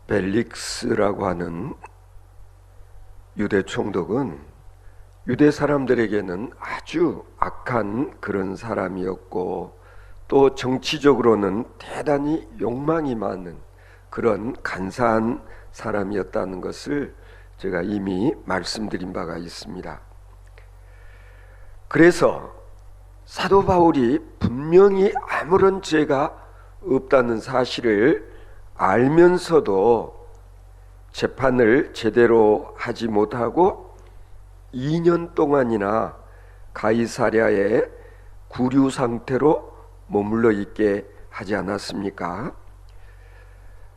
벨릭스라고 하는 유대 총독은 유대 사람들에게는 아주 악한 그런 사람이었고, 또 정치적으로는 대단히 욕망이 많은 그런 간사한 사람이었다는 것을 제가 이미 말씀드린 바가 있습니다. 그래서 사도 바울이 분명히 아무런 죄가 없다는 사실을 알면서도 재판을 제대로 하지 못하고 2년 동안이나 가이사랴의 구류 상태로 머물러 있게 하지 않았습니까?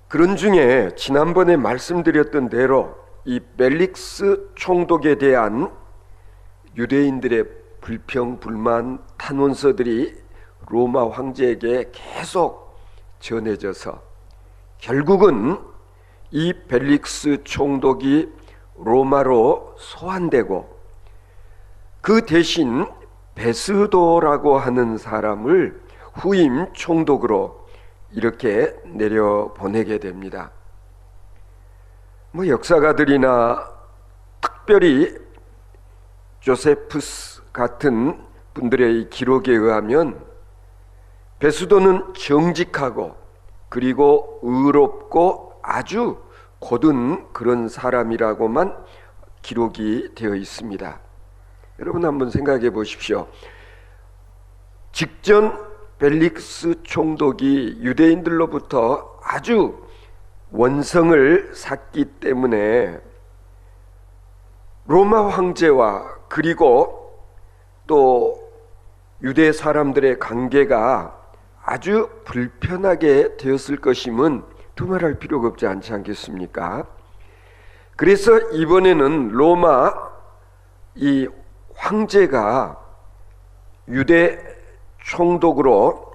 그런 중에 지난번에 말씀드렸던 대로 이 벨릭스 총독에 대한 유대인들의 불평, 불만, 탄원서들이 로마 황제에게 계속 전해져서 결국은 이 벨릭스 총독이 로마로 소환되고, 그 대신 베스도라고 하는 사람을 후임 총독으로 이렇게 내려보내게 됩니다. 역사가들이나 특별히 조세푸스 같은 분들의 기록에 의하면 베스도는 정직하고 그리고 의롭고 아주 곧은 그런 사람이라고만 기록이 되어 있습니다. 여러분 한번 생각해 보십시오. 직전 벨릭스 총독이 유대인들로부터 아주 원성을 샀기 때문에 로마 황제와 그리고 또 유대 사람들의 관계가 아주 불편하게 되었을 것임은 두말할 필요가 없지 않지 않겠습니까? 그래서 이번에는 로마 이 황제가 유대 총독으로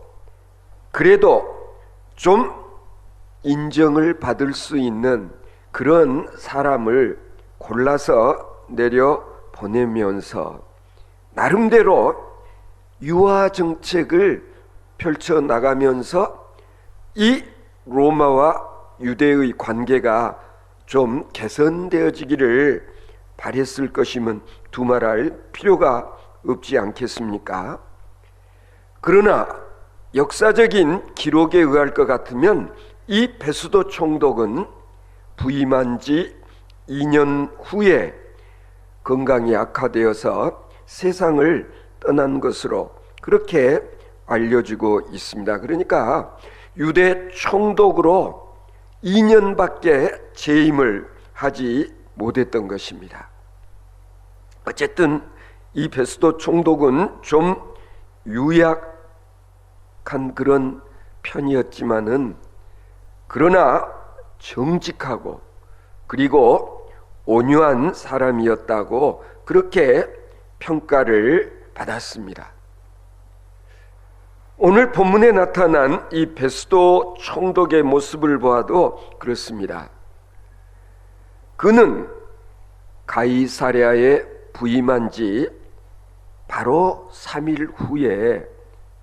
그래도 좀 인정을 받을 수 있는 그런 사람을 골라서 내려 보내면서 나름대로 유화 정책을 펼쳐 나가면서 이 로마와 유대의 관계가 좀 개선되어지기를 바랬을 것임은 두말할 필요가 없지 않겠습니까? 그러나 역사적인 기록에 의할 것 같으면 이 베스도 총독은 부임한 지 2년 후에 건강이 악화되어서 세상을 떠난 것으로 그렇게 알려지고 있습니다. 그러니까 유대 총독으로 2년밖에 재임을 하지 못했던 것입니다. 어쨌든 이 베스도 총독은 좀 유약한 그런 편이었지만은 그러나 정직하고 그리고 온유한 사람이었다고 그렇게 평가를 받았습니다. 오늘 본문에 나타난 이 베스도 총독의 모습을 보아도 그렇습니다. 그는 가이사랴에 부임한 지 바로 3일 후에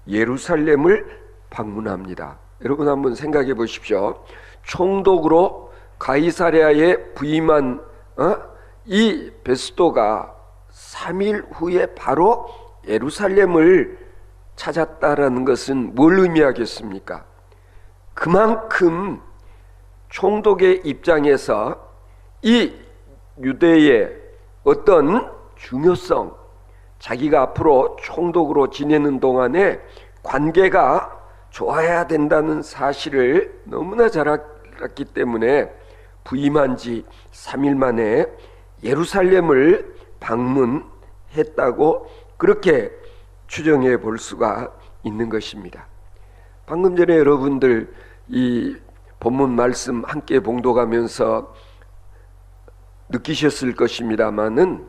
예루살렘을 방문합니다. 여러분 한번 생각해 보십시오. 총독으로 가이사랴에 부임한 이 베스도가 3일 후에 바로 예루살렘을 찾았다라는 것은 뭘 의미하겠습니까? 그만큼 총독의 입장에서 이 유대의 어떤 중요성, 자기가 앞으로 총독으로 지내는 동안에 관계가 좋아야 된다는 사실을 너무나 잘 알았기 때문에 부임한 지 3일 만에 예루살렘을 방문했다고 그렇게 추정해 볼 수가 있는 것입니다. 방금 전에 여러분들 이 본문 말씀 함께 봉독하면서 느끼셨을 것입니다마는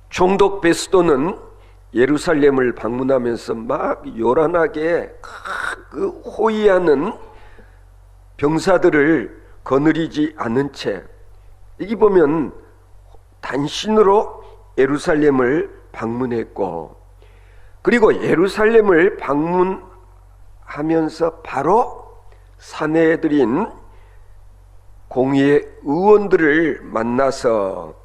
총독 베스도는 예루살렘을 방문하면서 막 요란하게 그 호위하는 병사들을 거느리지 않은 채 여기 보면 단신으로 예루살렘을 방문했고, 그리고 예루살렘을 방문하면서 바로 사내들인 공의회 의원들을 만나서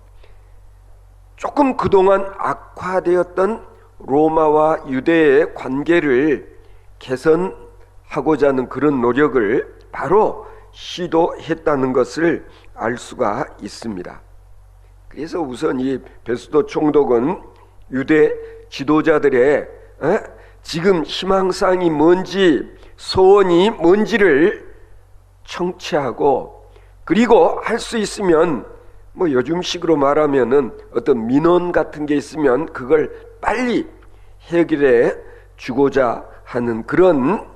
조금 그동안 악화되었던 로마와 유대의 관계를 개선하고자 하는 그런 노력을 바로 시도했다는 것을 알 수가 있습니다. 그래서 우선 이 베수도 총독은 유대 지도자들의 지금 희망사항이 뭔지, 소원이 뭔지를 청취하고, 그리고 할 수 있으면 뭐 요즘식으로 말하면은 어떤 민원 같은 게 있으면 그걸 빨리 해결해 주고자 하는 그런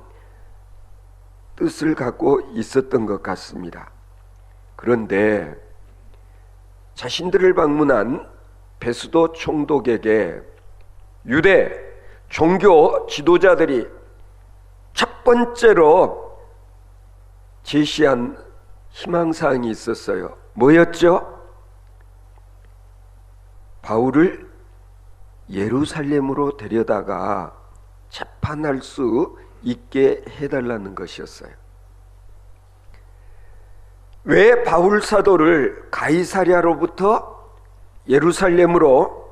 뜻을 갖고 있었던 것 같습니다. 그런데 자신들을 방문한 베수도 총독에게 유대 종교 지도자들이 첫 번째로 제시한 희망사항이 있었어요. 뭐였죠? 바울을 예루살렘으로 데려다가 재판할 수 있게 해달라는 것이었어요. 왜 바울 사도를 가이사랴로부터 예루살렘으로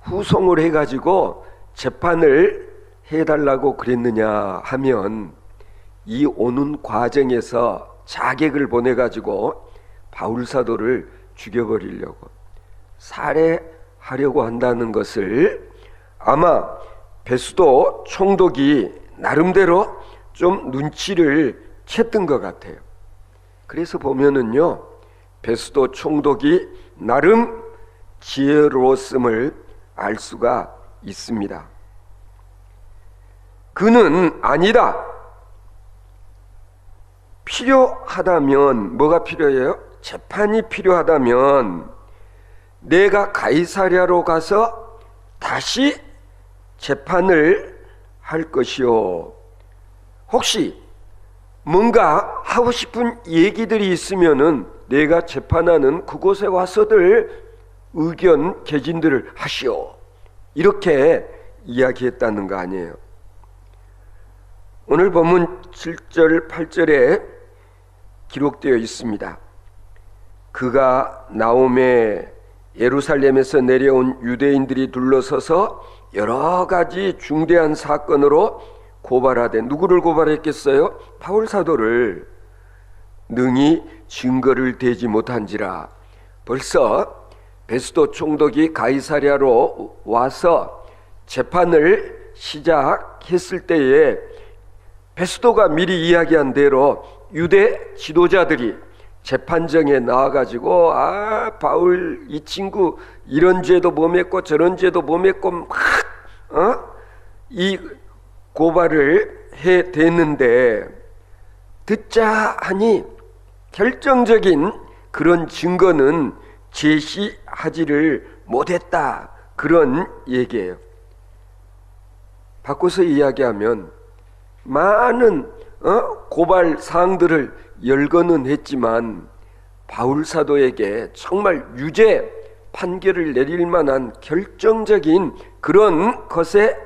후송을 해가지고 재판을 해달라고 그랬느냐 하면, 이 오는 과정에서 자객을 보내가지고 바울 사도를 죽여버리려고, 살해하려고 한다는 것을 아마 베수도 총독이 나름대로 좀 눈치를 챘던 것 같아요. 그래서 보면은요, 베수도 총독이 나름 지혜로웠음을 알 수가 있습니다. 그는 아니다. 필요하다면, 뭐가 필요해요? 재판이 필요하다면 내가 가이사랴로 가서 다시 재판을 할 것이요, 혹시 뭔가 하고 싶은 얘기들이 있으면은 내가 재판하는 그곳에 와서들 의견 개진들을 하시오, 이렇게 이야기했다는 거 아니에요. 오늘 본문 7절 8절에 기록되어 있습니다. 그가 나오매 예루살렘에서 내려온 유대인들이 둘러서서 여러 가지 중대한 사건으로 고발하되, 누구를 고발했겠어요? 바울 사도를. 능히 증거를 대지 못한지라. 벌써 베수도 총독이 가이사랴로 와서 재판을 시작했을 때에 베수도가 미리 이야기한 대로 유대 지도자들이 재판정에 나와가지고, 바울 이 친구 이런 죄도 범했고 저런 죄도 범했고 막 이 고발을 해댔는데, 듣자 하니 결정적인 그런 증거는 제시하지를 못했다, 그런 얘기예요. 바꿔서 이야기하면 많은 고발 사항들을 열거는 했지만 바울 사도에게 정말 유죄 판결을 내릴 만한 결정적인 그런 것에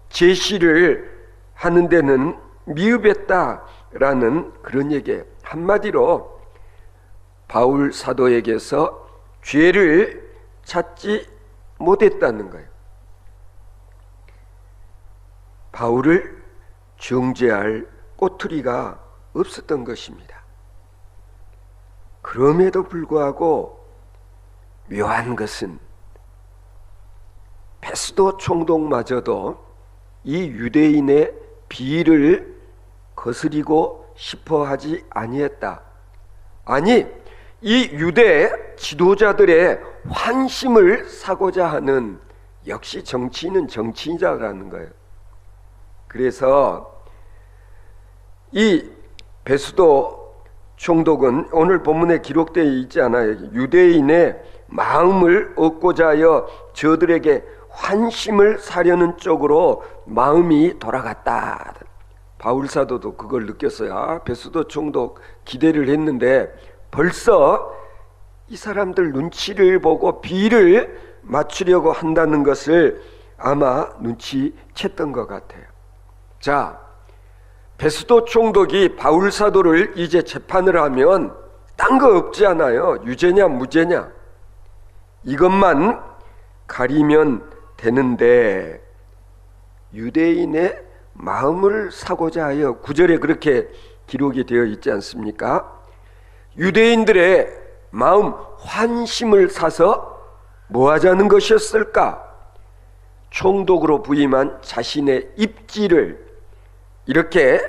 제시를 하는 데는 미흡했다라는 그런 얘기예요. 한마디로 바울 사도에게서 죄를 찾지 못했다는 거예요. 바울을 정죄할 꼬투리가 없었던 것입니다. 그럼에도 불구하고 묘한 것은 베수도 총독마저도 이 유대인의 비위를 거스리고 싶어 하지 아니했다. 아니, 이 유대 지도자들의 환심을 사고자 하는, 역시 정치인은 정치인이라는 거예요. 그래서 이 베수도 총독은 오늘 본문에 기록되어 있지 않아요. 유대인의 마음을 얻고자 하여 저들에게 환심을 사려는 쪽으로 마음이 돌아갔다. 바울 사도도 그걸 느꼈어요. 베수도 총독 기대를 했는데 벌써 이 사람들 눈치를 보고 비를 맞추려고 한다는 것을 아마 눈치챘던 것 같아요. 자, 베수도 총독이 바울 사도를 이제 재판을 하면 딴 거 없지 않아요. 유죄냐 무죄냐 이것만 가리면 되는데 유대인의 마음을 사고자 하여 9절에 그렇게 기록이 되어 있지 않습니까? 유대인들의 마음 환심을 사서 뭐 하자는 것이었을까? 총독으로 부임한 자신의 입지를 이렇게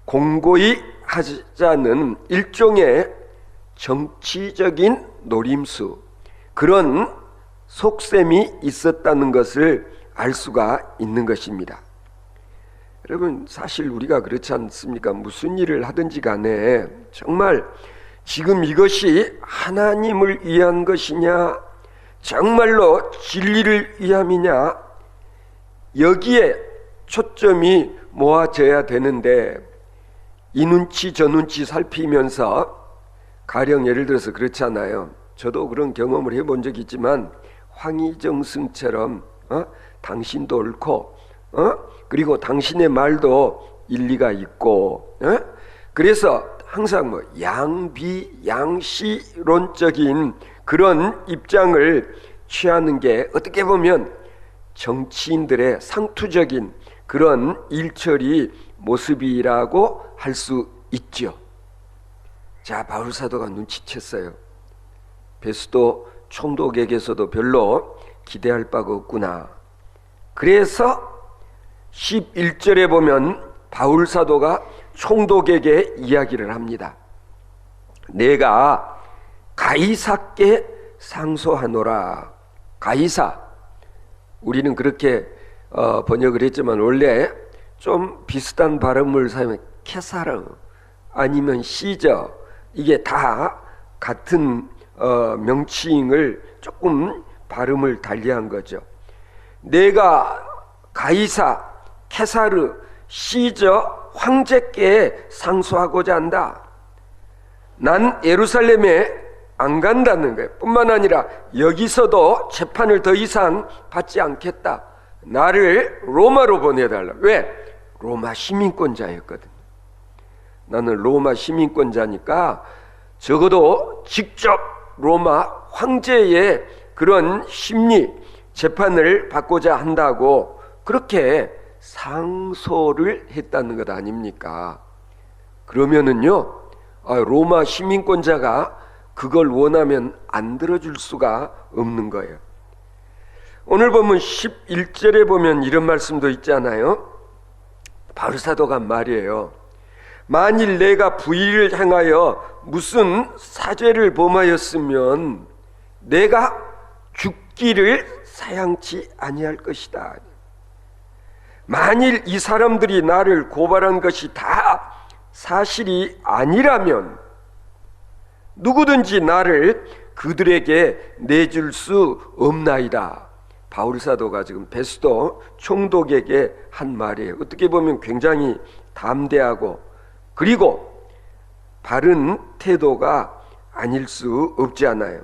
공고히 하자는 일종의 정치적인 노림수, 그런 속셈이 있었다는 것을 알 수가 있는 것입니다. 여러분, 사실 우리가 그렇지 않습니까? 무슨 일을 하든지 간에 정말 지금 이것이 하나님을 위한 것이냐, 정말로 진리를 위함이냐, 여기에 초점이 모아져야 되는데 이 눈치 저 눈치 살피면서, 가령 예를 들어서 그렇잖아요. 저도 그런 경험을 해본 적이 있지만 황희정승처럼 당신도 옳고 그리고 당신의 말도 일리가 있고 그래서 항상 뭐 양비 양시론적인 그런 입장을 취하는 게 어떻게 보면 정치인들의 상투적인 그런 일처리 모습이라고 할 수 있죠. 자, 바울사도가 눈치챘어요. 베스도 총독에게서도 별로 기대할 바가 없구나. 그래서 11절에 보면 바울사도가 총독에게 이야기를 합니다. 내가 가이사께 상소하노라. 가이사, 우리는 그렇게 번역을 했지만 원래 좀 비슷한 발음을 사용해 케사르 아니면 시저, 이게 다 같은 명칭을 조금 발음을 달리한 거죠. 내가 가이사, 케사르, 시저 황제께 상소하고자 한다. 난 예루살렘에 안 간다는 거예요. 뿐만 아니라 여기서도 재판을 더 이상 받지 않겠다. 나를 로마로 보내달라. 왜? 로마 시민권자였거든. 나는 로마 시민권자니까 적어도 직접 로마 황제의 그런 심리 재판을 받고자 한다고 그렇게 상소를 했다는 것 아닙니까? 그러면은요, 로마 시민권자가 그걸 원하면 안 들어줄 수가 없는 거예요. 오늘 보면 11절에 보면 이런 말씀도 있잖아요. 바울사도가 말이에요. 만일 내가 부의를 행하여 무슨 사죄를 범하였으면 내가 죽기를 사양치 아니할 것이다. 만일 이 사람들이 나를 고발한 것이 다 사실이 아니라면 누구든지 나를 그들에게 내줄 수 없나이다. 바울사도가 지금 베스도 총독에게 한 말이에요. 어떻게 보면 굉장히 담대하고 그리고 바른 태도가 아닐 수 없지 않아요.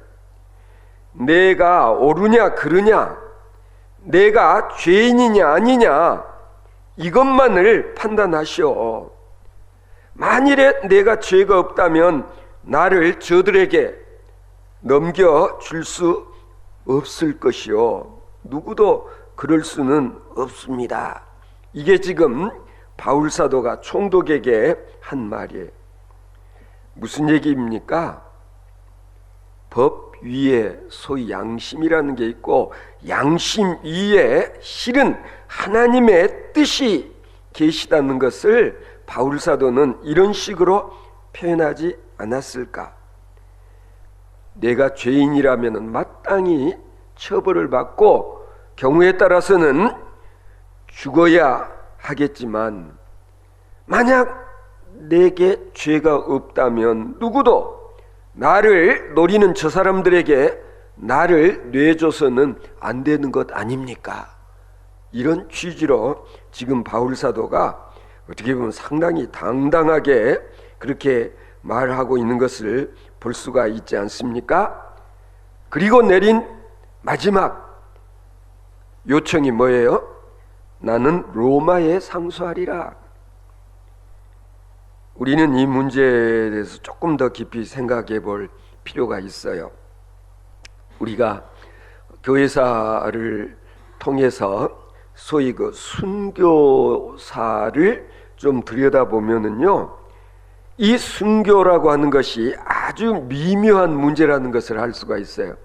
내가 옳으냐 그르냐, 내가 죄인이냐 아니냐, 이것만을 판단하시오. 만일에 내가 죄가 없다면 나를 저들에게 넘겨줄 수 없을 것이요, 누구도 그럴 수는 없습니다. 이게 지금 바울사도가 총독에게 한 말이에요. 무슨 얘기입니까? 법 위에 소위 양심이라는 게 있고, 양심 위에 실은 하나님의 뜻이 계시다는 것을 바울사도는 이런 식으로 표현하지 않았을까? 내가 죄인이라면 마땅히 처벌을 받고 경우에 따라서는 죽어야 하겠지만, 만약 내게 죄가 없다면 누구도 나를 노리는 저 사람들에게 나를 내줘서는 안 되는 것 아닙니까? 이런 취지로 지금 바울사도가 어떻게 보면 상당히 당당하게 그렇게 말하고 있는 것을 볼 수가 있지 않습니까? 그리고 내린 마지막 요청이 뭐예요? 나는 로마에 상소하리라. 우리는 이 문제에 대해서 조금 더 깊이 생각해 볼 필요가 있어요. 우리가 교회사를 통해서 소위 그 순교사를 좀 들여다보면은요, 이 순교라고 하는 것이 아주 미묘한 문제라는 것을 알 수가 있어요.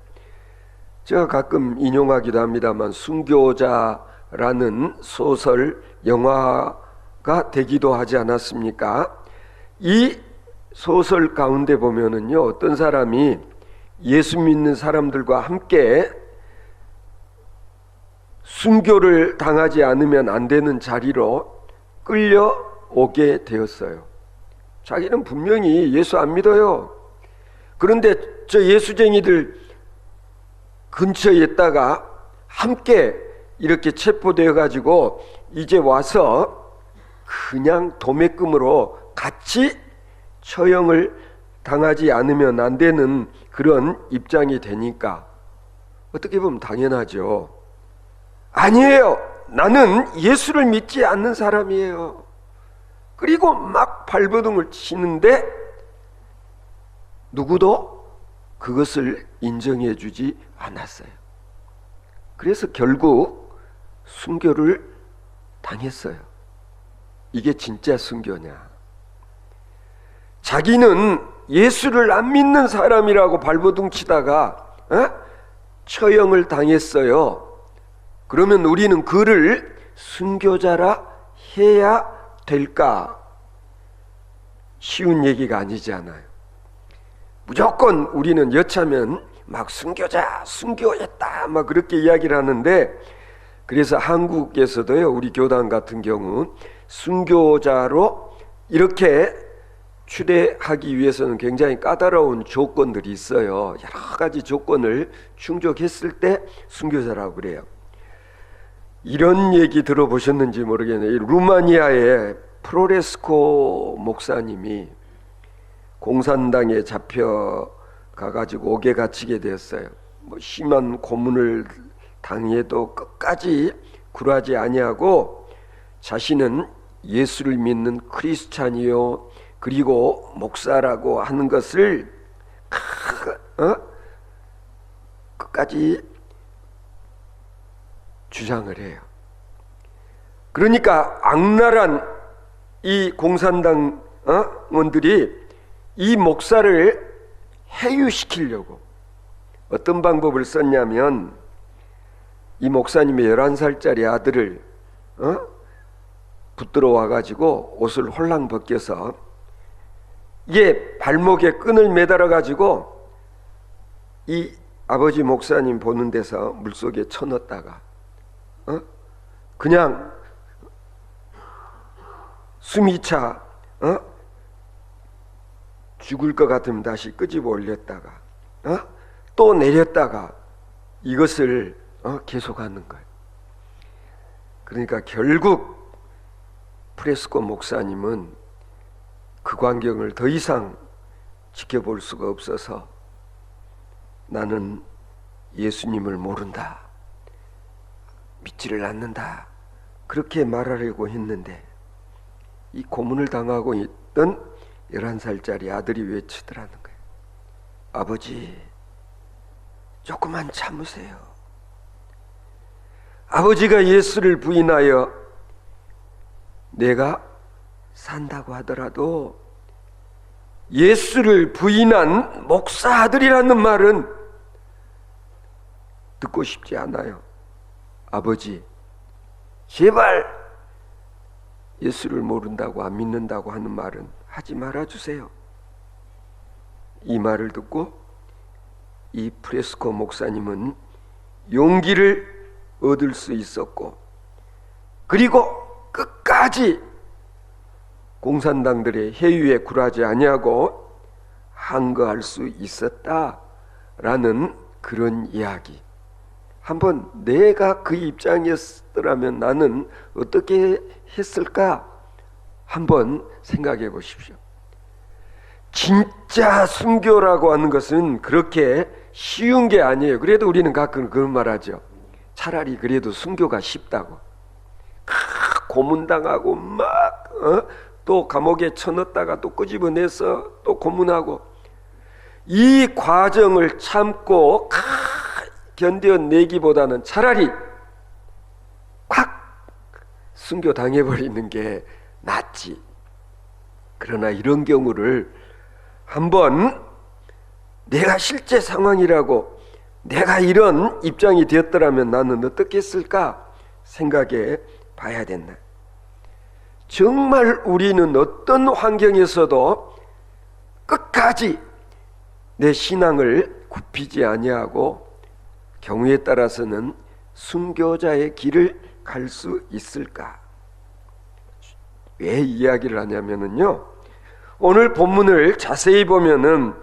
제가 가끔 인용하기도 합니다만, 순교자라는 소설 영화가 되기도 하지 않았습니까? 이 소설 가운데 보면은요, 어떤 사람이 예수 믿는 사람들과 함께 순교를 당하지 않으면 안 되는 자리로 끌려오게 되었어요. 자기는 분명히 예수 안 믿어요. 그런데 저 예수쟁이들 근처에 있다가 함께 이렇게 체포되어 가지고 이제 와서 그냥 도매금으로 같이 처형을 당하지 않으면 안 되는 그런 입장이 되니까 어떻게 보면 당연하죠. 아니에요. 나는 예수를 믿지 않는 사람이에요. 그리고 막 발버둥을 치는데 누구도 그것을 인정해 주지 않았어요. 그래서 결국 순교를 당했어요. 이게 진짜 순교냐? 자기는 예수를 안 믿는 사람이라고 발버둥 치다가 처형을 당했어요. 그러면 우리는 그를 순교자라 해야 될까? 쉬운 얘기가 아니잖아요. 무조건 우리는 여차면 막 순교자, 순교했다 막 그렇게 이야기를 하는데, 그래서 한국에서도요, 우리 교단 같은 경우 순교자로 이렇게 추대하기 위해서는 굉장히 까다로운 조건들이 있어요. 여러 가지 조건을 충족했을 때 순교자라고 그래요. 이런 얘기 들어보셨는지 모르겠네요. 루마니아의 프로레스코 목사님이 공산당에 잡혀가가지고 옥에 갇히게 되었어요. 심한 고문을 당해도 끝까지 굴하지 아니하고 자신은 예수를 믿는 크리스찬이요, 그리고 목사라고 하는 것을 끝까지 주장을 해요. 그러니까 악랄한 이 공산당원들이 이 목사를 해유시키려고 어떤 방법을 썼냐면, 이 목사님의 11살짜리 아들을 붙들어 와가지고 옷을 홀랑 벗겨서 이게 발목에 끈을 매달아 가지고 이 아버지 목사님 보는 데서 물속에 쳐넣었다가 그냥 숨이 차 죽을 것 같으면 다시 끄집어 올렸다가 또 내렸다가 이것을 계속하는 거예요. 그러니까 결국 프레스코 목사님은 그 광경을 더 이상 지켜볼 수가 없어서 나는 예수님을 모른다, 믿지를 않는다, 그렇게 말하려고 했는데 이 고문을 당하고 있던 11살짜리 아들이 외치더라는 거예요. 아버지, 조금만 참으세요. 아버지가 예수를 부인하여 내가 산다고 하더라도 예수를 부인한 목사 아들이라는 말은 듣고 싶지 않아요. 아버지, 제발 예수를 모른다고 안 믿는다고 하는 말은 하지 말아주세요. 이 말을 듣고 이 프레스코 목사님은 용기를 얻을 수 있었고, 그리고 끝까지 공산당들의 해유에 굴하지 아니하고 항거할 수 있었다라는 그런 이야기. 한번 내가 그 입장이었더라면 나는 어떻게 했을까? 한번 생각해 보십시오. 진짜 순교라고 하는 것은 그렇게 쉬운 게 아니에요. 그래도 우리는 가끔 그런 말 하죠. 차라리 그래도 순교가 쉽다고. 고문당하고 막 또 감옥에 쳐넣었다가 또 끄집어내서 또 고문하고, 이 과정을 참고 견뎌내기보다는 차라리 콱 순교당해버리는 게 낫지. 그러나 이런 경우를 한번 내가 실제 상황이라고, 내가 이런 입장이 되었더라면 나는 어떻게 했을까 생각해 봐야 된다. 정말 우리는 어떤 환경에서도 끝까지 내 신앙을 굽히지 아니하고 경우에 따라서는 순교자의 길을 갈 수 있을까? 왜 이야기를 하냐면요, 오늘 본문을 자세히 보면은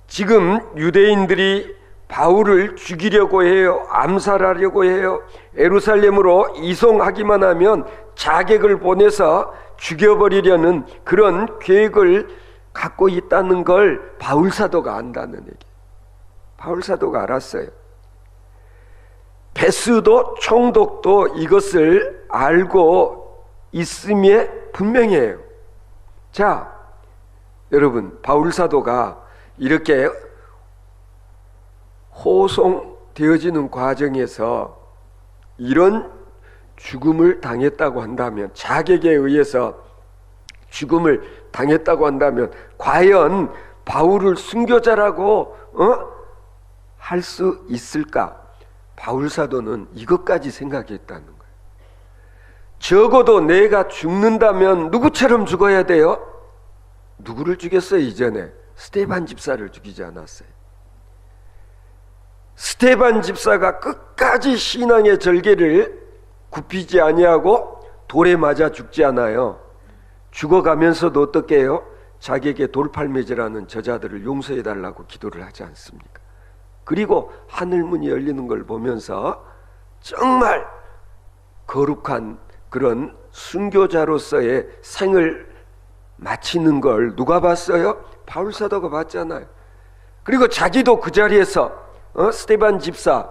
지금 유대인들이 바울을 죽이려고 해요. 암살하려고 해요. 예루살렘으로 이송하기만 하면 자객을 보내서 죽여버리려는 그런 계획을 갖고 있다는 걸 바울 사도가 안다는 얘기. 바울 사도가 알았어요. 베스도 총독도 이것을 알고 있음에 분명해요. 자, 여러분, 바울 사도가 이렇게 호송되어지는 과정에서 이런 죽음을 당했다고 한다면, 자객에 의해서 죽음을 당했다고 한다면 과연 바울을 순교자라고 할 수 있을까? 바울 사도는 이것까지 생각했다는 거예요. 적어도 내가 죽는다면 누구처럼 죽어야 돼요? 누구를 죽였어요? 이전에 스데반 집사를 죽이지 않았어요? 스데반 집사가 끝까지 신앙의 절개를 굽히지 아니하고 돌에 맞아 죽지 않아요. 죽어가면서도 어떻게 해요? 자기에게 돌팔매질하는 저자들을 용서해달라고 기도를 하지 않습니까? 그리고 하늘문이 열리는 걸 보면서 정말 거룩한 그런 순교자로서의 생을 마치는 걸 누가 봤어요? 바울 사도가 봤잖아요. 그리고 자기도 그 자리에서 스데반 집사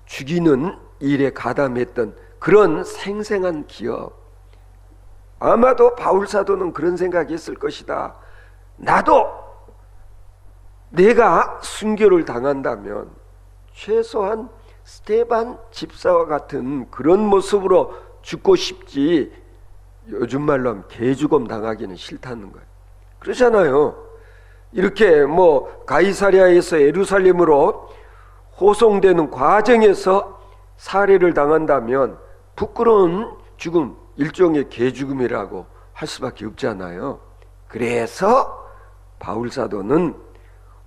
죽이는 일에 가담했던 그런 생생한 기억. 아마도 바울 사도는 그런 생각이 있을 것이다. 나도 내가 순교를 당한다면 최소한 스데반 집사와 같은 그런 모습으로 죽고 싶지, 요즘 말로 하면 개죽음 당하기는 싫다는 거예요. 그러잖아요. 이렇게 가이사랴에서 예루살렘으로 호송되는 과정에서 살해를 당한다면 부끄러운 죽음, 일종의 개죽음이라고 할 수밖에 없잖아요. 그래서 바울 사도는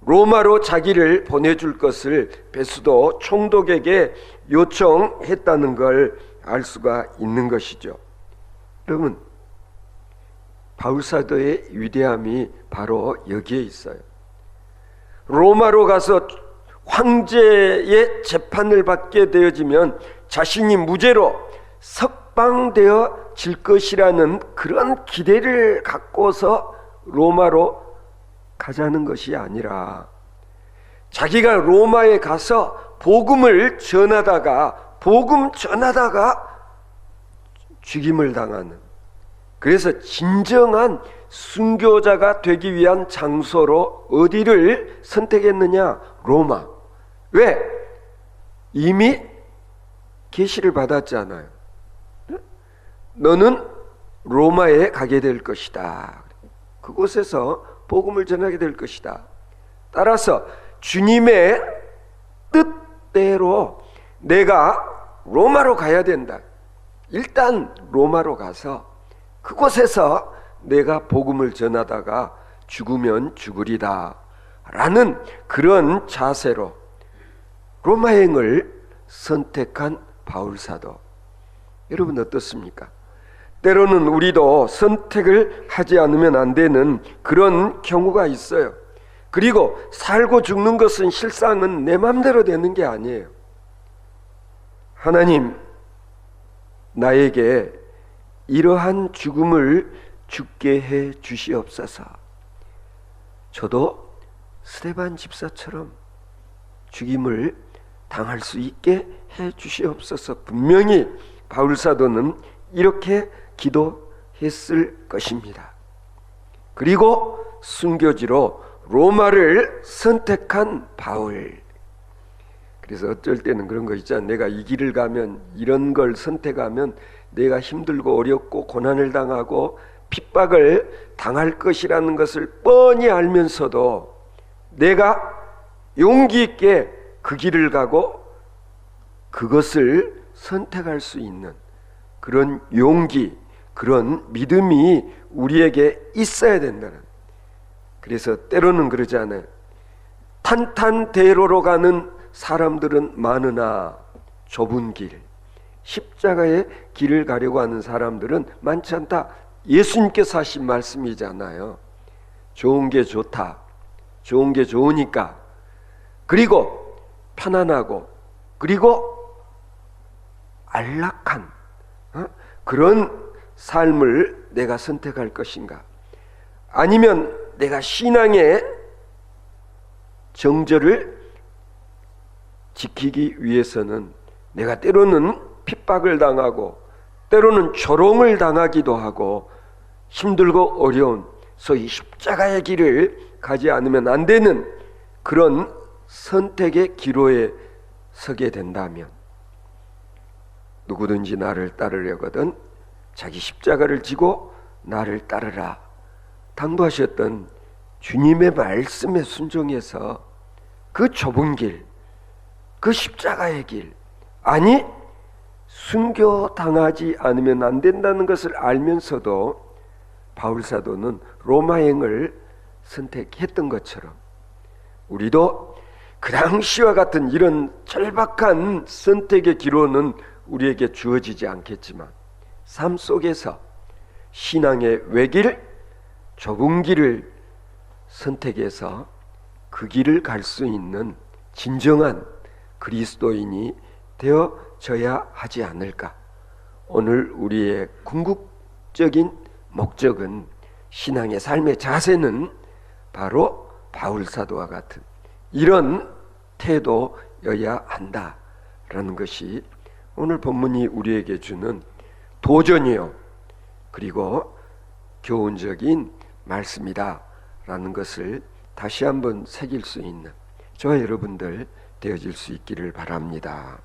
로마로 자기를 보내줄 것을 베스도 총독에게 요청했다는 걸 알 수가 있는 것이죠. 여러분, 바울 사도의 위대함이 바로 여기에 있어요. 로마로 가서 황제의 재판을 받게 되어지면 자신이 무죄로 석방되어질 것이라는 그런 기대를 갖고서 로마로 가자는 것이 아니라, 자기가 로마에 가서 복음을 전하다가 죽임을 당하는, 그래서 진정한 순교자가 되기 위한 장소로 어디를 선택했느냐? 로마. 왜? 이미 계시를 받았잖아요. 너는 로마에 가게 될 것이다. 그곳에서 복음을 전하게 될 것이다. 따라서 주님의 뜻대로 내가 로마로 가야 된다. 일단 로마로 가서 그곳에서 내가 복음을 전하다가 죽으면 죽으리다 라는 그런 자세로 로마행을 선택한 바울 사도. 여러분 어떻습니까? 때로는 우리도 선택을 하지 않으면 안 되는 그런 경우가 있어요. 그리고 살고 죽는 것은 실상은 내 맘대로 되는 게 아니에요. 하나님, 나에게 이러한 죽음을 죽게 해 주시옵소서. 저도 스데반 집사처럼 죽임을 당할 수 있게 해 주시옵소서. 분명히 바울 사도는 이렇게 했을 것입니다. 그리고 순교지로 로마를 선택한 바울. 그래서 어쩔 때는 그런 거 있잖아. 내가 이 길을 가면, 이런 걸 선택하면 내가 힘들고 어렵고 고난을 당하고 핍박을 당할 것이라는 것을 뻔히 알면서도 내가 용기 있게 그 길을 가고 그것을 선택할 수 있는 그런 용기, 그런 믿음이 우리에게 있어야 된다는. 그래서 때로는 그러잖아요. 탄탄대로로 가는 사람들은 많으나 좁은 길, 십자가의 길을 가려고 하는 사람들은 많지 않다. 예수님께서 하신 말씀이잖아요. 좋은 게 좋다, 좋은 게 좋으니까, 그리고 편안하고, 그리고 안락한 그런 삶을 내가 선택할 것인가, 아니면 내가 신앙의 정절을 지키기 위해서는 내가 때로는 핍박을 당하고 때로는 조롱을 당하기도 하고 힘들고 어려운 소위 십자가의 길을 가지 않으면 안 되는 그런 선택의 기로에 서게 된다면, 누구든지 나를 따르려거든 자기 십자가를 지고 나를 따르라 당부하셨던 주님의 말씀에 순종해서 그 좁은 길, 그 십자가의 길, 아니 순교당하지 않으면 안 된다는 것을 알면서도 바울사도는 로마행을 선택했던 것처럼 우리도 그 당시와 같은 이런 절박한 선택의 기로는 우리에게 주어지지 않겠지만 삶 속에서 신앙의 외길, 좁은 길을 선택해서 그 길을 갈 수 있는 진정한 그리스도인이 되어져야 하지 않을까. 오늘 우리의 궁극적인 목적은, 신앙의 삶의 자세는 바로 바울사도와 같은 이런 태도여야 한다라는 것이 오늘 본문이 우리에게 주는 도전이요, 그리고 교훈적인 말씀이다라는 것을 다시 한번 새길 수 있는 저와 여러분들 되어질 수 있기를 바랍니다.